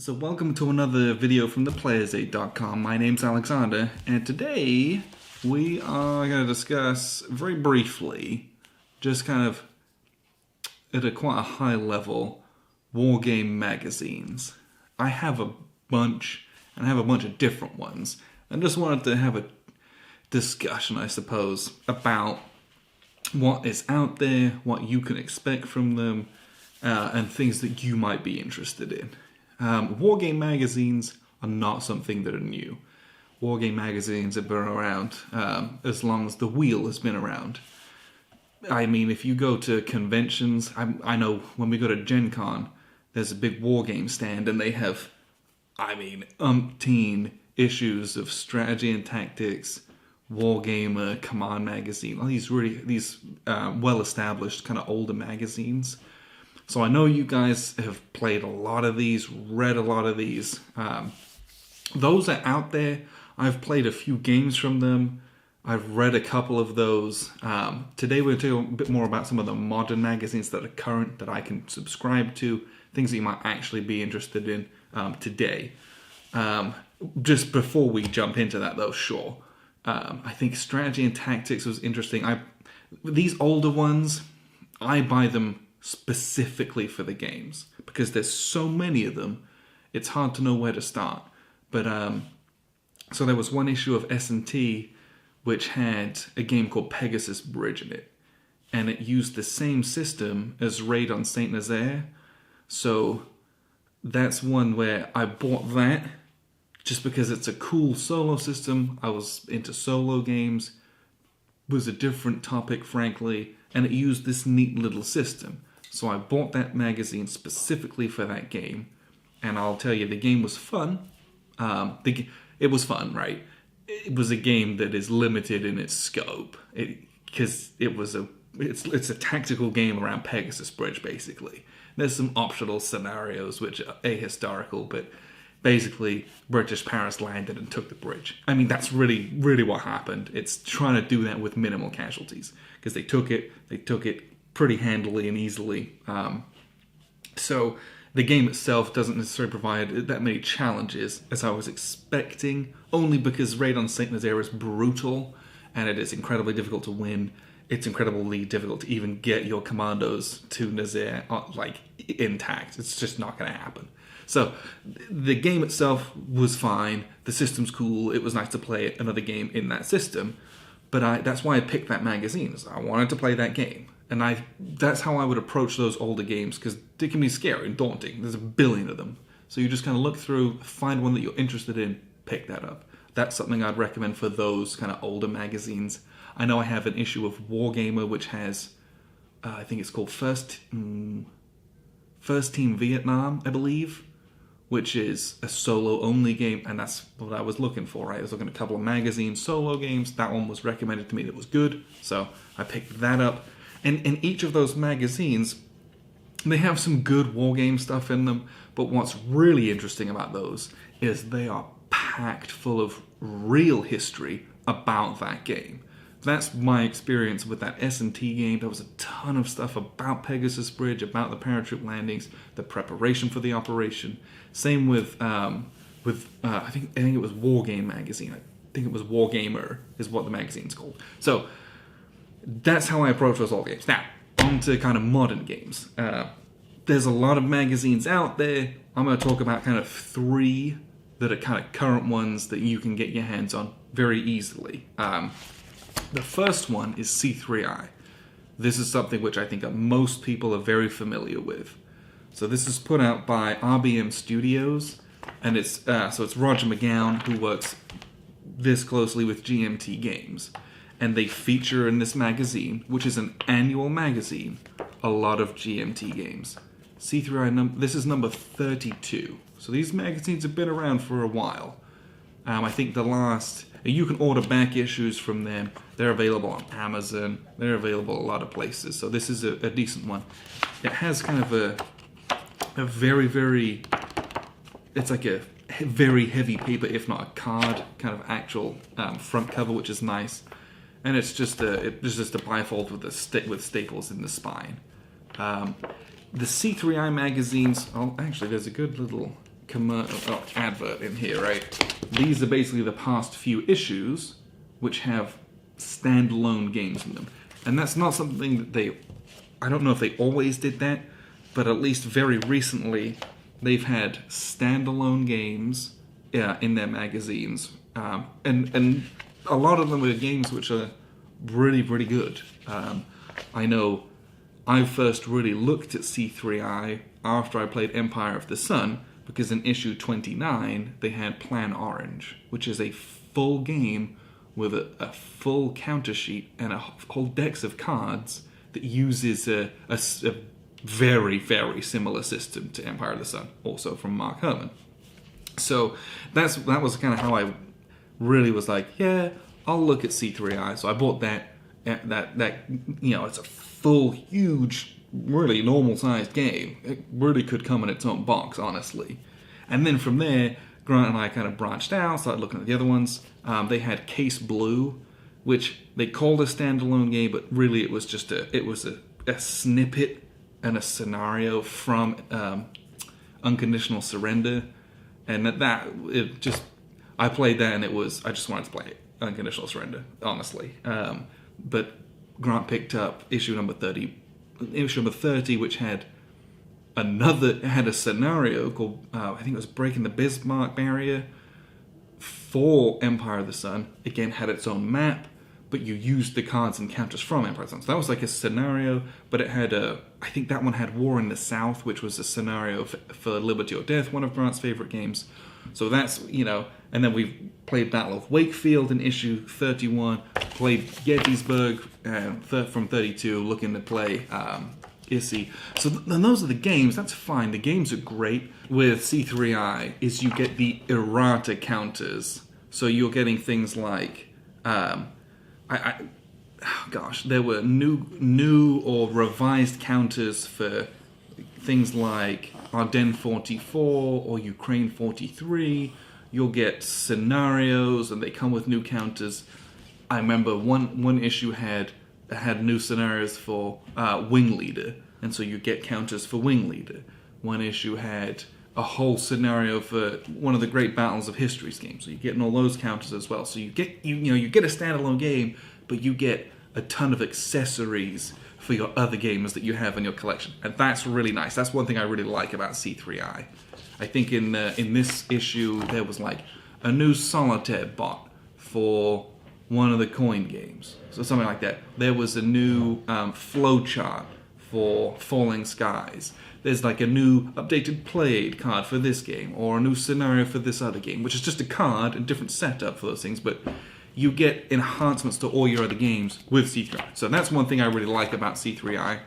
So welcome to another video from theplayersaid.com. My name's Alexander, and today we are going to discuss very briefly, just kind of at quite a high level, wargame magazines. I have a bunch, and I have a bunch of different ones. I just wanted to have a discussion, I suppose, about what is out there, what you can expect from them, and things that you might be interested in. Wargame magazines are not something that are new. Wargame magazines have been around as long as the wheel has been around. I mean, if you go to conventions, I know when we go to Gen Con, there's a big wargame stand, and they have, umpteen issues of strategy and tactics, Wargamer, Command magazine, all these well-established kind of older magazines. So I know you guys have played a lot of these, read a lot of these. Those are out there. I've played a few games from them. I've read a couple of those. Today we're going to talk a bit more about some of the modern magazines that are current, that I can subscribe to, things that you might actually be interested in today. Just before we jump into that though, sure. I think strategy and tactics was interesting. These older ones, I buy them specifically for the games because there's so many of them. It's hard to know where to start. But so there was one issue of S&T which had a game called Pegasus Bridge in it, and it used the same system as Raid on Saint Nazaire. So that's one where I bought that just because it's a cool solo system. I was into solo games. It was a different topic, frankly, and it used this neat little system. So I bought that magazine specifically for that game, and I'll tell you, the game was fun. It was fun, right? It was a game that is limited in its scope, because it's a tactical game around Pegasus Bridge, basically. There's some optional scenarios which are ahistorical, but basically British Paris landed and took the bridge. I mean, that's really, really what happened. It's trying to do that with minimal casualties, because they took it pretty handily and easily. So the game itself doesn't necessarily provide that many challenges as I was expecting, only because Raid on Saint Nazaire is brutal and it is incredibly difficult to win. It's incredibly difficult to even get your commandos to Nazaire intact. It's just not going to happen. So the game itself was fine. The system's cool. It was nice to play another game in that system. But that's why I picked that magazine. So I wanted to play that game. And that's how I would approach those older games, because they can be scary and daunting. There's a billion of them. So you just kind of look through, find one that you're interested in, pick that up. That's something I'd recommend for those kind of older magazines. I know I have an issue of Wargamer, which has, I think it's called First Team Vietnam, I believe, which is a solo-only game, and that's what I was looking for, right? I was looking at a couple of magazine solo games. That one was recommended to me that was good, so I picked that up. And in each of those magazines, they have some good wargame stuff in them, but what's really interesting about those is they are packed full of real history about that game. That's my experience with that S&T game. There was a ton of stuff about Pegasus Bridge, about the paratroop landings, the preparation for the operation. Same with I think it was Wargame magazine. I think it was Wargamer is what the magazine's called. So that's how I approach those old games. Now, on to kind of modern games. There's a lot of magazines out there. I'm going to talk about kind of three that are kind of current ones that you can get your hands on very easily. The first one is C3I. This is something which I think that most people are very familiar with. So this is put out by RBM Studios, and it's Roger McGowan, who works this closely with GMT Games. And they feature in this magazine, which is an annual magazine, a lot of GMT games. C3I, this is number 32. So these magazines have been around for a while. I think you can order back issues from them. They're available on Amazon. They're available a lot of places. So this is a decent one. It has kind of a very, very, it's like a very heavy paper, if not a card, kind of actual front cover, which is nice. And it's just a bifold with staples in the spine. The C3I magazines. Oh, actually, there's a good little advert in here, right? These are basically the past few issues which have standalone games in them. And that's not something that I don't know if they always did that, but at least very recently they've had standalone games in their magazines. And a lot of them are games which are really, really good. I know I first really looked at C3I after I played Empire of the Sun, because in issue 29 they had Plan Orange, which is a full game with a full counter sheet and a whole decks of cards that uses a very, very similar system to Empire of the Sun, also from Mark Herman. So that was kind of how I really was like, yeah, I'll look at C3I. So I bought that it's a full, huge, really normal-sized game. It really could come in its own box, honestly. And then from there, Grant and I kind of branched out, started looking at the other ones. They had Case Blue, which they called a standalone game, but really it was just a snippet and a scenario from Unconditional Surrender. And I played that and I just wanted to play it, Unconditional Surrender, honestly. But Grant picked up issue number 30, which had a scenario called, I think it was Breaking the Bismarck Barrier for Empire of the Sun. Again, had its own map, but you used the cards and counters from Empire of the Sun. So that was like a scenario, but it had I think that one had War in the South, which was a scenario for Liberty or Death, one of Grant's favorite games. So that's, and then we played Battle of Wakefield in issue 31, played Gettysburg from 32, looking to play Issy. So then those are the games. That's fine. The games are great. With C3I is you get the errata counters. So you're getting things like, there were new or revised counters for things like Ardennes 44 or Ukraine 43. You'll get scenarios, and they come with new counters. I remember one issue had new scenarios for Wing Leader, and so you get counters for Wing Leader. One issue had a whole scenario for one of the great Battles of History games, so you're getting all those counters as well. So you get a standalone game, but you get a ton of accessories for your other games that you have in your collection, and that's really nice. That's one thing I really like about C3I. I think in this issue there was like a new solitaire bot for one of the coin games, so something like that. There was a new flowchart for Falling Skies. There's like a new updated played card for this game, or a new scenario for this other game, which is just a card, a different setup for those things, but you get enhancements to all your other games with C3I. So that's one thing I really like about C3I.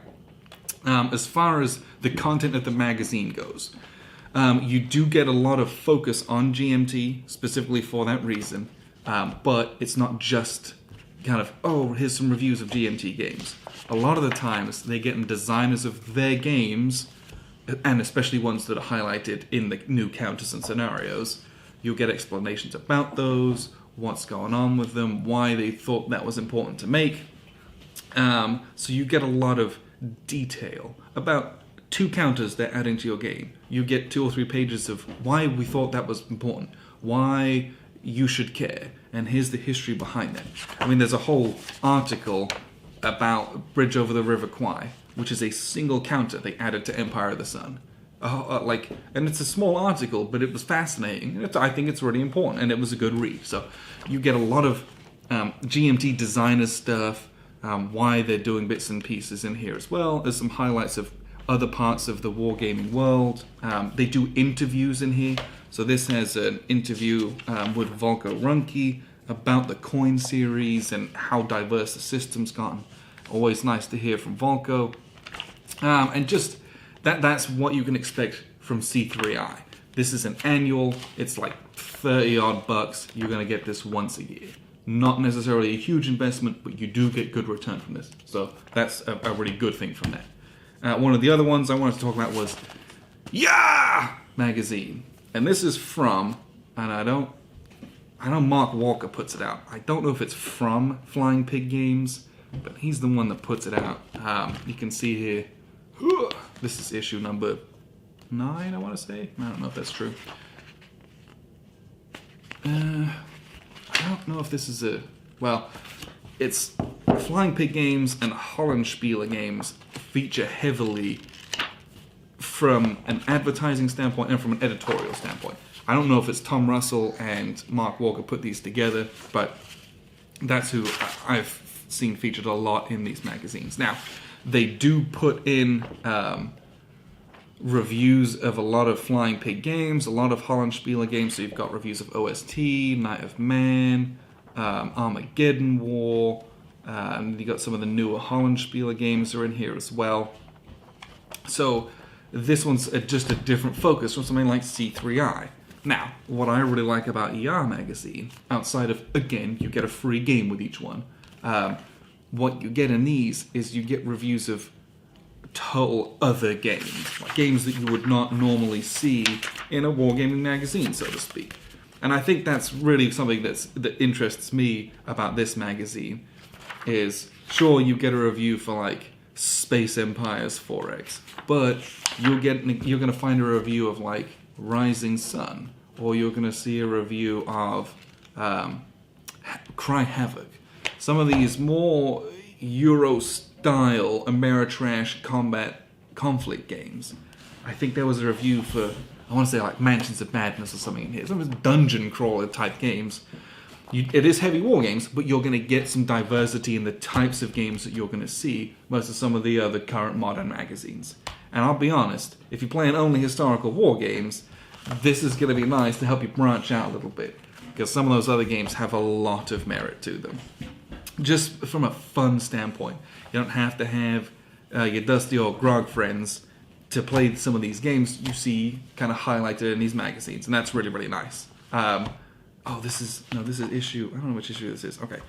As far as the content of the magazine goes, you do get a lot of focus on GMT, specifically for that reason, but it's not just kind of, here's some reviews of GMT games. A lot of the times, they're getting designers of their games, and especially ones that are highlighted in the new counters and scenarios. You'll get explanations about those, what's going on with them, why they thought that was important to make. So you get a lot of detail about two counters they're adding to your game. You get 2 or 3 pages of why we thought that was important, why you should care, and here's the history behind that. I mean, there's a whole article about Bridge Over the River Kwai, which is a single counter they added to Empire of the Sun. And it's a small article, but it was fascinating. I think it's really important, and it was a good read. So you get a lot of GMT designer stuff, why they're doing bits and pieces in here as well. There's some highlights of other parts of the wargaming world. They do interviews in here. So this has an interview with Volko Runke about the coin series and how diverse the system's gotten. Always nice to hear from Volko. And just that's what you can expect from C3I. This is an annual. It's like 30 odd bucks. You're going to get this once a year. Not necessarily a huge investment, but you do get good return from this. So that's a really good thing from that. One of the other ones I wanted to talk about was Yaah magazine. And this is from, and I know Mark Walker puts it out. I don't know if it's from Flying Pig Games, but he's the one that puts it out. You can see here, this is issue number 9, I want to say. I don't know if that's true. I don't know if this is a... Well, it's Flying Pig Games and Hollandspieler Games feature heavily from an advertising standpoint and from an editorial standpoint. I don't know if it's Tom Russell and Mark Walker put these together, but that's who I've seen featured a lot in these magazines. Now, they do put in reviews of a lot of Flying Pig games, a lot of Hollandspieler games. So you've got reviews of OST, Night of Man, Armageddon War, and you got some of the newer Hollandspieler games are in here as well. So this one's just a different focus from something like C3I. Now, what I really like about Yaah magazine, outside of, again, you get a free game with each one, what you get in these is you get reviews of total other games, like games that you would not normally see in a wargaming magazine, so to speak. And I think that's really something that interests me about this magazine, is sure, you get a review for like Space Empires 4X, but you're going to find a review of like Rising Sun, or you're going to see a review of Cry Havoc. Some of these more Euro-style Ameritrash combat conflict games. I think there was a review for, I want to say like Mansions of Madness or something in here. Some of these dungeon crawler type games. It is heavy war games, but you're going to get some diversity in the types of games that you're going to see versus some of the other current modern magazines. And I'll be honest, if you're playing only historical war games, this is going to be nice to help you branch out a little bit, because some of those other games have a lot of merit to them. Just from a fun standpoint, you don't have to have your dusty old grog friends to play some of these games you see kind of highlighted in these magazines, and that's really, really nice. This is issue, I don't know which issue this is. Okay.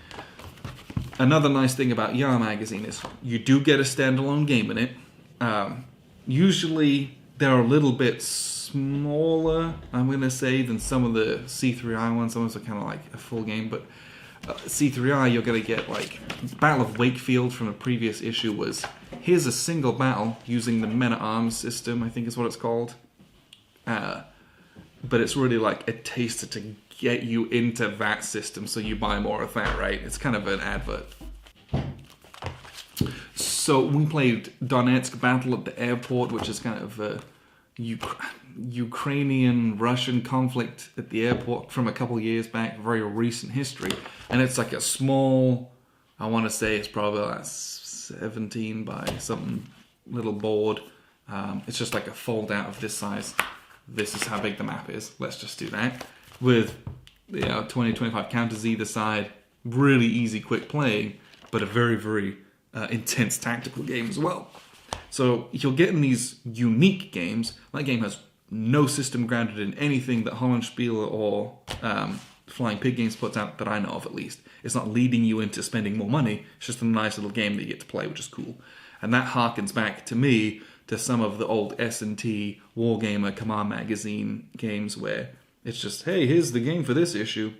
Another nice thing about Yaah magazine is you do get a standalone game in it. Usually they're a little bit smaller, I'm going to say, than some of the C3I ones. Some of them are kind of like a full game, but C3I, you're going to get like Battle of Wakefield from a previous issue was, here's a single battle using the Men-at-Arms system, I think is what it's called. But it's really like a taster to get you into that system, so you buy more of that, right? It's kind of an advert. So we played Donetsk Battle at the Airport, which is kind of a Ukrainian-Russian conflict at the airport from a couple years back, very recent history. And it's like a small, I want to say it's probably like 17 by something little board. It's just like a fold out of this size. This is how big the map is. Let's just do that. With 20, 25 counters either side. Really easy, quick playing, but a very, very intense tactical game as well. So you'll get in these unique games. That game has no system grounded in anything that Hollandspieler or Flying Pig Games puts out, that I know of at least. It's not leading you into spending more money. It's just a nice little game that you get to play, which is cool. And that harkens back to me to some of the old S&T Wargamer Command Magazine games where it's just, hey, here's the game for this issue,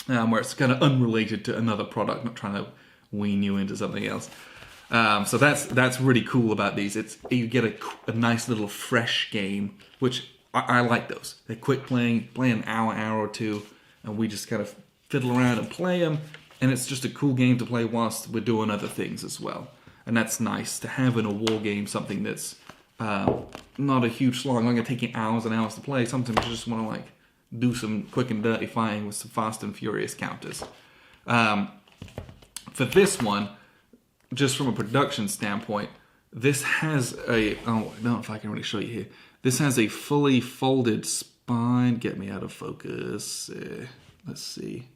where it's kind of unrelated to another product, not trying to wean you into something else. So that's really cool about these. You get a nice little fresh game, which I like those. They're quick playing, play an hour or two, and we just kind of fiddle around and play them, and it's just a cool game to play whilst we're doing other things as well. And that's nice to have in a war game, something that's not a huge slog. I'm going to take you hours and hours to play. Sometimes you just want to like do some quick and dirty fighting with some fast and furious counters. For this one, just from a production standpoint, this has I don't know if I can really show you here. This has a fully folded spine. Get me out of focus. Let's see.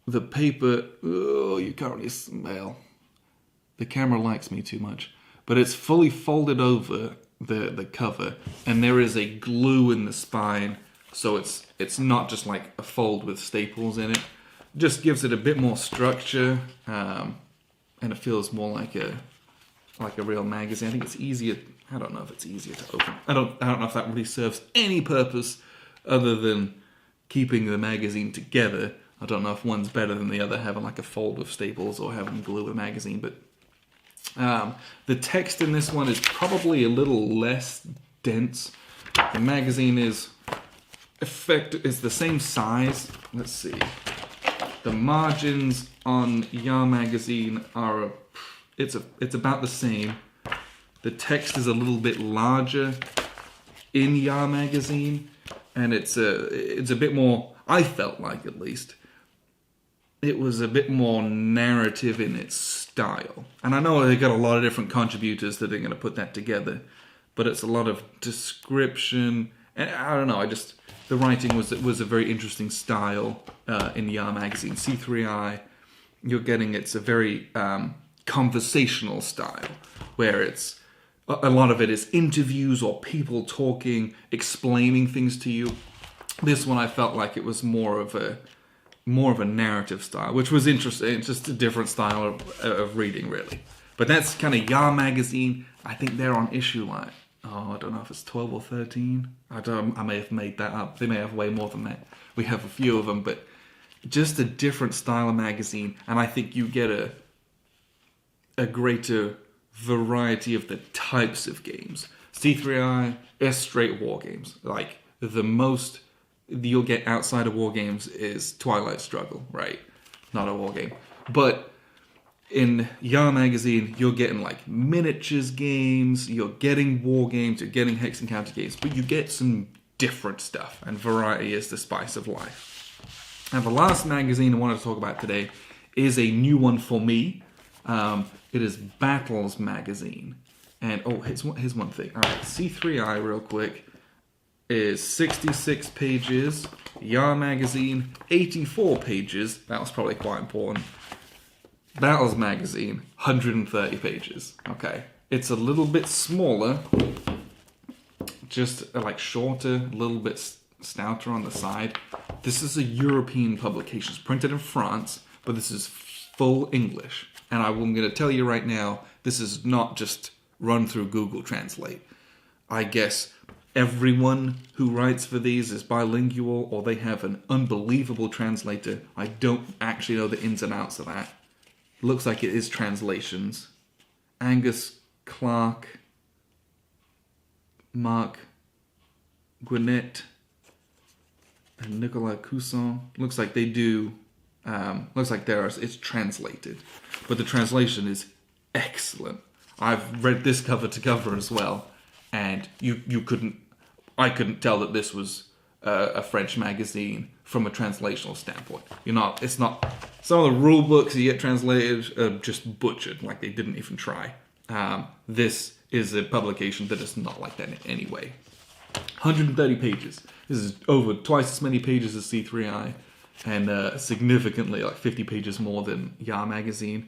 The paper, oh, you can't really smell. The camera likes me too much. But it's fully folded over the cover, and there is a glue in the spine, so it's not just like a fold with staples in it. Just gives it a bit more structure, and it feels more like a real magazine. I think it's easier. I don't know if it's easier to open. I don't know if that really serves any purpose other than keeping the magazine together. I don't know if one's better than the other, having like a fold with staples or having glue a magazine, but The text in this one is probably a little less dense. The magazine is the same size. Let's see. The margins on Yaah magazine are it's about the same. The text is a little bit larger in Yaah magazine, and it's a bit more. I felt like, at least, it was a bit more narrative in its style. And I know they got a lot of different contributors that are going to put that together, but it's a lot of description, and I don't know. The writing was a very interesting style in Yaah magazine. C3I, you're getting it's a very conversational style, where it's a lot of it is interviews or people talking, explaining things to you. This one I felt like it was more of a narrative style, which was interesting. It's just a different style of reading, really. But that's kind of Yaah magazine. I think they're on issue like, I don't know if it's 12 or 13. I may have made that up. They may have way more than that. We have a few of them, but just a different style of magazine. And I think you get a greater variety of the types of games. C3I is straight war games. Like, the most you'll get outside of war games is Twilight Struggle, right? Not a war game. But in Yaah magazine, you're getting like miniatures games, you're getting war games, you're getting hex and counter games, but you get some different stuff, and variety is the spice of life. And the last magazine I wanted to talk about today is a new one for me. It is Battles magazine. And here's one thing. All right, C3I real quick is 66 pages. Yaah magazine, 84 pages. That was probably quite important. Battles magazine, 130 pages. Okay. It's a little bit smaller. Just like shorter, a little bit stouter on the side. This is a European publication. It's printed in France, but this is full English. And I'm going to tell you right now, this is not just run through Google Translate. I guess everyone who writes for these is bilingual, or they have an unbelievable translator. I don't actually know the ins and outs of that. Looks like it is translations. Angus Clark, Mark Gwinnett, and Nicolas Cousson. Looks like they do. Looks like it's translated, but the translation is excellent. I've read this cover to cover as well, and I couldn't tell that this was a French magazine from a translational standpoint. It's not. Some of the rule books you get translated are just butchered, like they didn't even try. This is a publication that is not like that in any way. 130 pages. This is over twice as many pages as C3I, and significantly like 50 pages more than Yaah magazine.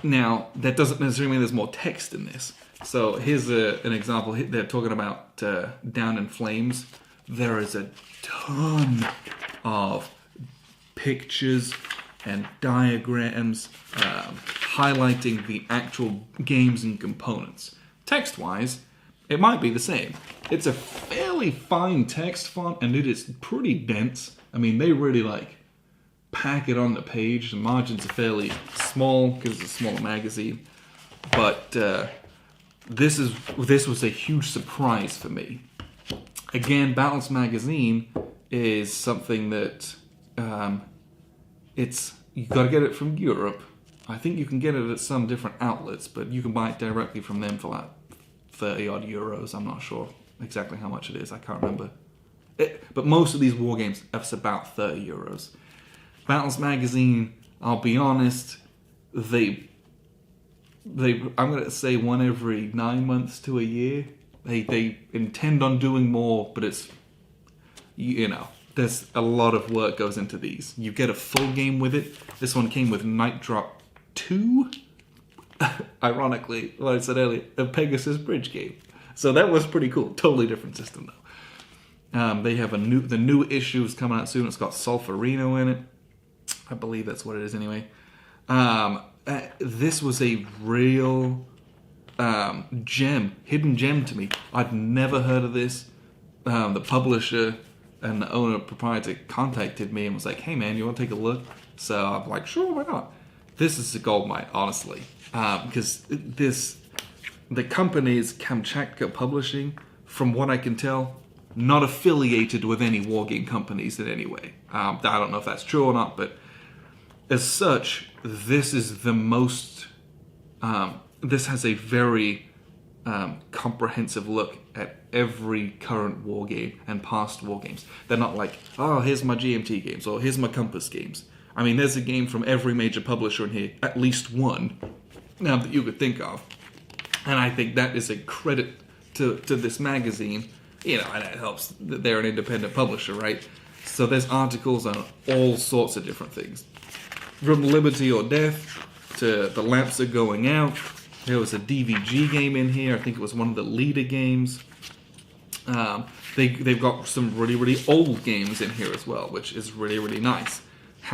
Now, that doesn't necessarily mean there's more text in this. So here's an example. They're talking about Down in Flames. There is a ton of pictures and diagrams highlighting the actual games and components. Text-wise, it might be the same. It's a fairly fine text font, and it is pretty dense. I mean, they really pack it on the page. The margins are fairly small because it's a smaller magazine. But this was a huge surprise for me. Again, Battles magazine is something that you got to get it from Europe. I think you can get it at some different outlets, but you can buy it directly from them for like 30 odd euros. I'm not sure exactly how much it is. I can't remember. But most of these war games, it's about 30 euros. Battles magazine, I'll be honest, I'm going to say one every 9 months to a year. They intend on doing more, but it's, there's a lot of work goes into these. You get a full game with it. This one came with Night Drop 2. Ironically, what I said earlier, a Pegasus bridge game. So that was pretty cool. Totally different system though. They have the new issue is coming out soon. It's got Solferino in it. I believe that's what it is anyway. This was a real hidden gem to me. I'd never heard of this. The publisher and the owner proprietor contacted me and was like, "Hey man, you want to take a look?" So I'm like, "Sure, why not?" this is a goldmine, honestly, because the company is Kamchatka Publishing. From what I can tell, not affiliated with any wargame companies in any way. I don't know if that's true or not, but as such, this is the most. This has a very comprehensive look at every current war game and past war games. They're not like, oh, here's my GMT games or here's my Compass games. I mean, there's a game from every major publisher in here, at least one, now that you could think of. And I think that is a credit to this magazine. You know, and it helps that they're an independent publisher, right? So there's articles on all sorts of different things. From Liberty or Death to The Lamps Are Going Out. There was a DVG game in here. I think it was one of the leader games. They've got some really, really old games in here as well, which is really, really nice.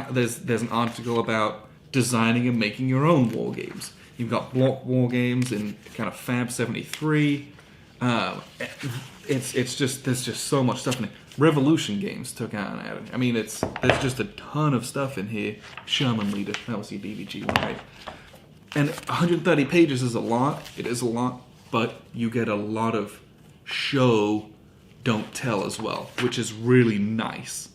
There's an article about designing and making your own war games. You've got block war games in kind of Fab 73. It's just there's just so much stuff in it. Revolution games took out at it. I mean, there's just a ton of stuff in here. Sherman Leader, that was your DVG one, right? And 130 pages is a lot. It is a lot, but you get a lot of show, don't tell as well, which is really nice.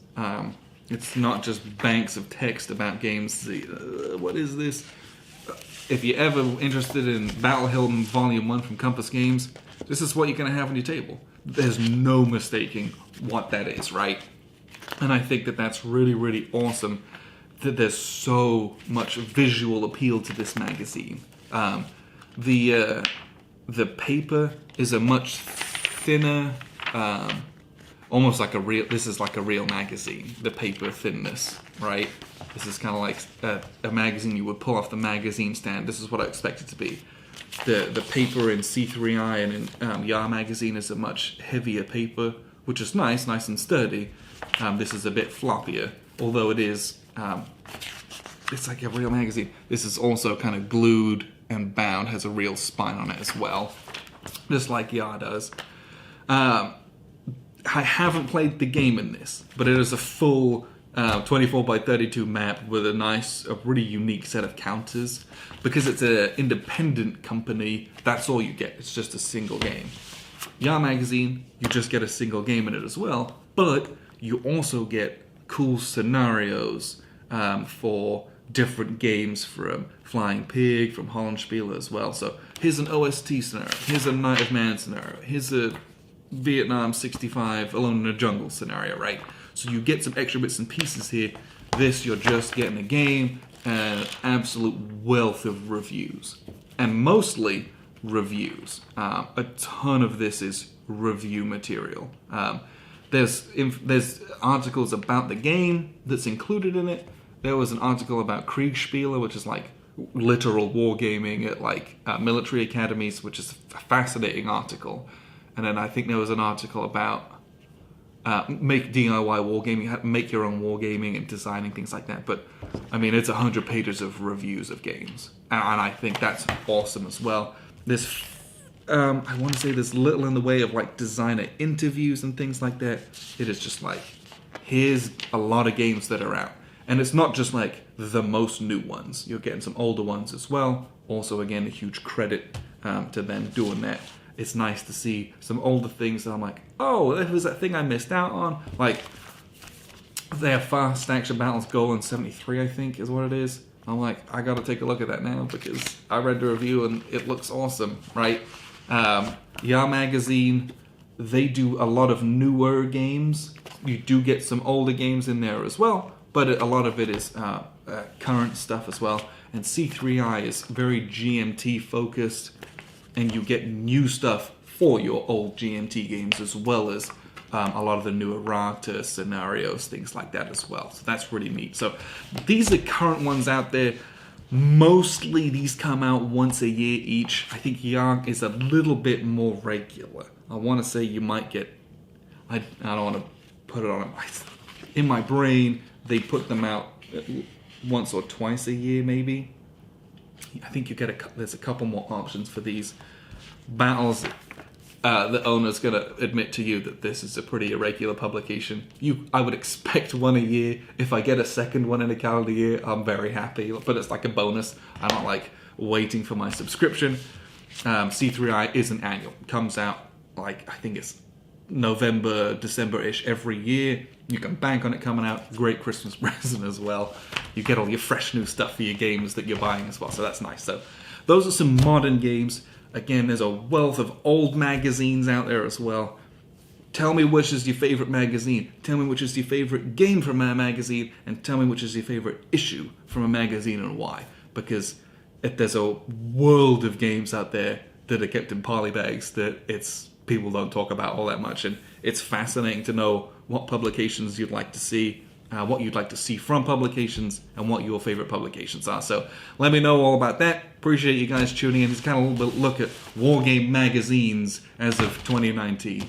It's not just banks of text about games. What is this? If you're ever interested in Battle Hill Volume 1 from Compass Games, this is what you're going to have on your table. There's no mistaking what that is, right? And I think that that's really, really awesome that there's so much visual appeal to this magazine. The paper is a much thinner, almost like a real. This is like a real magazine. The paper thinness, right? This is kind of like a magazine you would pull off the magazine stand. This is what I expect it to be. The paper in C3I and in Yaah magazine is a much heavier paper, which is nice and sturdy. This is a bit floppier, although it is. It's like a real magazine. This is also kind of glued and bound, has a real spine on it as well, just like Yaah does. I haven't played the game in this, but it is a full 24 by 32 map with a really unique set of counters. Because it's an independent company, that's all you get. It's just a single game. Yaah magazine, you just get a single game in it as well, but you also get cool scenarios for different games from Flying Pig, from Hollandspiele as well. So here's an OST scenario, here's a Night of Man scenario, here's a Vietnam 65 Alone in the Jungle scenario, right? So you get some extra bits and pieces here. This, you're just getting a game and an absolute wealth of reviews. And mostly reviews. A ton of this is review material. There's articles about the game that's included in it. There was an article about Kriegsspiele, which is like literal wargaming at like military academies, which is a fascinating article. And then I think there was an article about make DIY wargaming, make your own wargaming and designing things like that. But I mean, it's 100 pages of reviews of games, and I think that's awesome as well. There's, I want to say there's little in the way of like designer interviews and things like that. It is just like, here's a lot of games that are out. And it's not just like the most new ones. You're getting some older ones as well. Also, again, a huge credit to them doing that. It's nice to see some older things that I'm like, oh, that was that thing I missed out on. Like, their Fast Action Battles Goal in 73, I think, is what it is. I'm like, I gotta take a look at that now because I read the review and it looks awesome, right? Yaah Magazine, they do a lot of newer games. You do get some older games in there as well, but a lot of it is current stuff as well. And C3I is very GMT focused, and you get new stuff for your old GMT games as well as a lot of the new errata scenarios, things like that as well. So that's really neat. So these are current ones out there. Mostly these come out once a year each. I think Yaah is a little bit more regular. I want to say you might get, I don't want to put it on it. In my brain, they put them out once or twice a year maybe. I think you get there's a couple more options for these battles. the owner's going to admit to you that this is a pretty irregular publication. I would expect one a year. If I get a second one in a calendar year, I'm very happy. But it's like a bonus. I'm not like waiting for my subscription. C3I isn't annual. It comes out like, I think it's November, December-ish every year. You can bank on it coming out. Great Christmas present as well. You get all your fresh new stuff for your games that you're buying as well. So that's nice. So those are some modern games. Again, there's a wealth of old magazines out there as well. Tell me which is your favorite magazine. Tell me which is your favorite game from a magazine. And tell me which is your favorite issue from a magazine and why. Because there's a world of games out there that are kept in poly bags that people don't talk about all that much. And it's fascinating to know what publications you'd like to see, what you'd like to see from publications, and what your favorite publications are. So let me know all about that. Appreciate you guys tuning in. It's kind of a little bit look at Wargame magazines as of 2019.